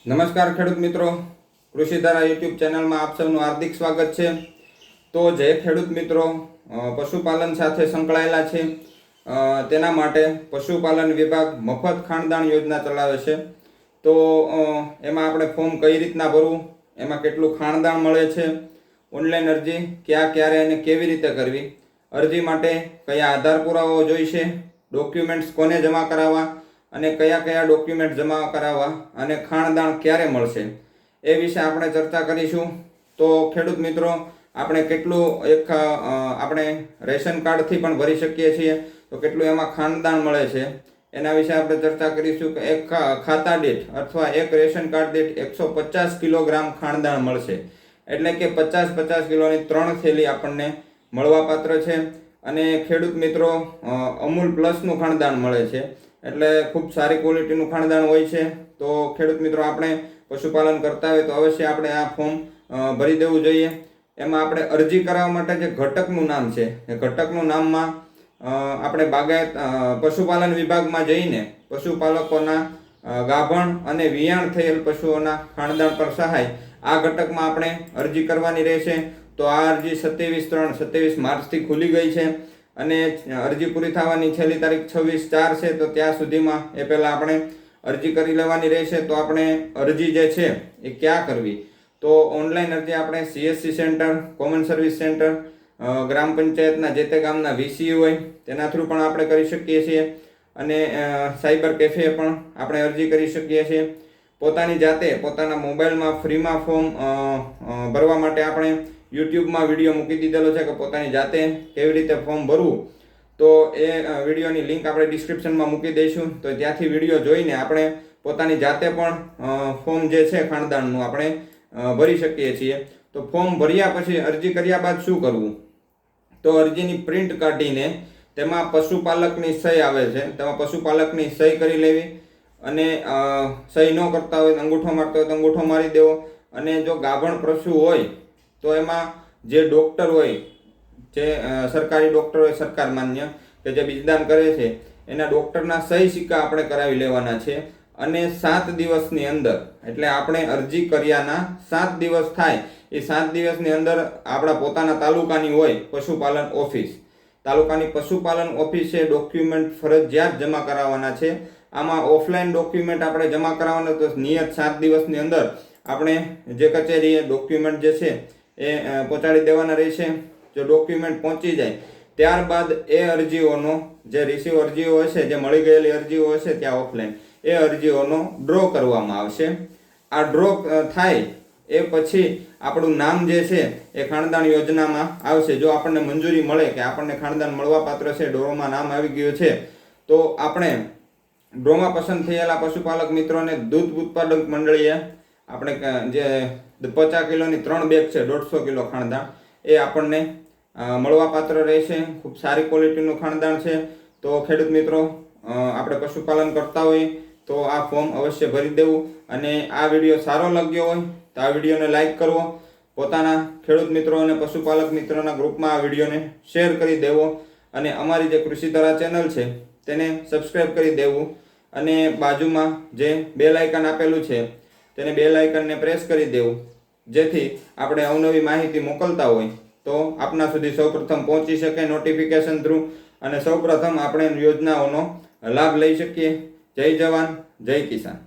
નમસ્કાર ખેડૂત મિત્રો, કૃષિ ધારા યુટ્યુબ ચેનલમાં આપ સૌનું હાર્દિક સ્વાગત છે। તો જે ખેડૂત મિત્રો પશુપાલન સાથે સંકળાયેલા છે તેના માટે પશુપાલન વિભાગ મફત ખાણદાણ યોજના ચલાવે છે। તો એમાં આપણે ફોર્મ કઈ રીતના ભરવું, એમાં કેટલું ખાણદાણ મળે છે, ઓનલાઈન અરજી ક્યાં ક્યારે અને કેવી રીતે કરવી, અરજી માટે કયા આધાર પુરાવાઓ જોઈશે, ડોક્યુમેન્ટ્સ કોને જમા કરાવવા અને કયા કયા ડોક્યુમેન્ટ જમા કરાવવા અને ખાણદાણ ક્યારે મળશે એ વિશે આપણે ચર્ચા કરીશું। તો ખેડૂત મિત્રો, આપણે કેટલું આપણે રેશન કાર્ડથી પણ ભરી શકીએ છીએ, તો કેટલું એમાં ખાણદાણ મળે છે એના વિશે આપણે ચર્ચા કરીશું કે એક ખાતા દીઠ અથવા એક રેશન કાર્ડ દીઠ 150 કિલોગ્રામ ખાણદાણ મળશે, એટલે કે 50 કિલોની 3 થેલી આપણને મળવાપાત્ર છે। અને ખેડૂત મિત્રો, અમૂલ પ્લસનું ખાણદાણ મળે છે, એટલે ખૂબ સારી ક્વોલિટીનું ખાણદાણ હોય છે। તો ખેડૂત મિત્રો, આપણે પશુપાલન કરતા હોય તો અવશ્ય આપણે આ ફોર્મ ભરી દેવું જોઈએ। એમાં આપણે અરજી કરાવવા માટે જે ઘટકનું નામ છે એ ઘટકનું નામમાં આપણે બાગાયત પશુપાલન વિભાગમાં જઈને પશુપાલકોના ગાભણ અને વિયાણ થયેલ પશુઓના ખાણદાણ પર સહાય આ ઘટકમાં આપણે અરજી કરવાની રહેશે। તો આ અરજી 27 માર્ચથી ખુલી ગઈ છે અને અરજી પૂરી થવાની છેલ્લી તારીખ 26/4 છે। તો ત્યાં સુધીમાં એ પહેલાં આપણે અરજી કરી લેવાની રહેશે। તો આપણે અરજી જે છે એ ક્યાં કરવી, તો ઓનલાઈન અરજી આપણે CSC centre, common service centre, ગ્રામ પંચાયતના જે તે ગામના VCU હોય તેના થ્રુ પણ આપણે કરી શકીએ છીએ અને સાયબર કેફે પણ આપણે અરજી કરી શકીએ છીએ। પોતાની જાતે પોતાના મોબાઈલમાં ફ્રીમાં ફોર્મ ભરવા માટે આપણે યુટ્યુબમાં વિડીયો મૂકી દીધેલો છે કે પોતાની જાતે કેવી રીતે ફોર્મ ભરવું, તો એ વિડીયોની લિંક આપણે ડિસ્ક્રિપ્શનમાં મૂકી દઈશું। તો ત્યાંથી વિડીયો જોઈને આપણે પોતાની જાતે પણ ફોર્મ જે છે ખાણદાણનું આપણે ભરી શકીએ છીએ। તો ફોર્મ ભર્યા પછી અરજી કર્યા બાદ શું કરવું, તો અરજીની પ્રિન્ટ કાઢીને તેમાં પશુપાલકની સહી આવે છે, તેમાં પશુપાલકની સહી કરી લેવી અને સહી ન કરતા હોય અંગૂઠો મારતા હોય તો અંગૂઠો મારી દેવો। અને જો ગાભણ પશુ હોય તો એમાં જે ડૉક્ટર હોય, જે સરકારી ડૉક્ટર હોય, સરકાર માન્ય કે જે બીજદાન કરે છે, એના ડૉક્ટરના સહી સિક્કા આપણે કરાવી લેવાના છે। અને 7 દિવસની અંદર, એટલે આપણે અરજી કર્યાના 7 દિવસ થાય એ 7 દિવસની અંદર આપણા પોતાના તાલુકાની હોય પશુપાલન ઓફિસ, તાલુકાની પશુપાલન ઓફિસે ડોક્યુમેન્ટ ફરજિયાત જમા કરાવવાના છે। આમાં ઓફલાઈન ડોક્યુમેન્ટ આપણે જમા કરાવવાના, તો નિયત 7 દિવસની અંદર આપણે જે કચેરીએ ડોક્યુમેન્ટ જે છે એ પહોંચાડી દેવાના રહેશે। જો ડોક્યુમેન્ટ પહોંચી જાય ત્યારબાદ એ અરજીઓનો જે રિસીવ અરજીઓ હશે, જે મળી ગયેલી અરજીઓ હશે ત્યાં ઓફલાઈન, એ અરજીઓનો ડ્રો કરવામાં આવશે। આ ડ્રો થાય એ પછી આપણું નામ જે છે એ ખાણદાણ યોજનામાં આવશે। જો આપણને મંજૂરી મળે કે આપણને ખાણદાણ મળવાપાત્ર છે, ડ્રોમાં નામ આવી ગયું છે, તો આપણે ડ્રોમાં પસંદ થયેલા પશુપાલક મિત્રોને દૂધ ઉત્પાદક મંડળીએ આપણે જે 50 કિલોની 3 બેગ છે, 150 કિલો ખાણદાણ એ આપણને મળવાપાત્ર રહેશે। ખૂબ સારી ક્વોલિટીનું ખાણદાણ છે। તો ખેડૂત મિત્રો, આપણે પશુપાલન કરતા હોઈએ તો આ ફોર્મ અવશ્ય ભરી દેવું। અને આ વિડીયો સારો લાગ્યો હોય તો આ વિડીયોને લાઈક કરવો, પોતાના ખેડૂત મિત્રો અને પશુપાલક મિત્રોના ગ્રુપમાં આ વિડીયોને શેર કરી દેવો અને અમારી જે કૃષિ ધારા ચેનલ છે તેને સબસ્ક્રાઈબ કરી દેવું અને બાજુમાં જે બેલ આઇકન આપેલું છે તેને બેલ આઇકનને પ્રેસ કરી દેવું, જેથી આપણે અવનવી માહિતી મોકલતા હોય તો આપના સુધી સૌપ્રથમ પહોંચી શકે નોટિફિકેશન થ્રુ અને સૌપ્રથમ આપણે યોજનાઓનો લાભ લઈ શકીએ। જય જવાન, જય કિસાન।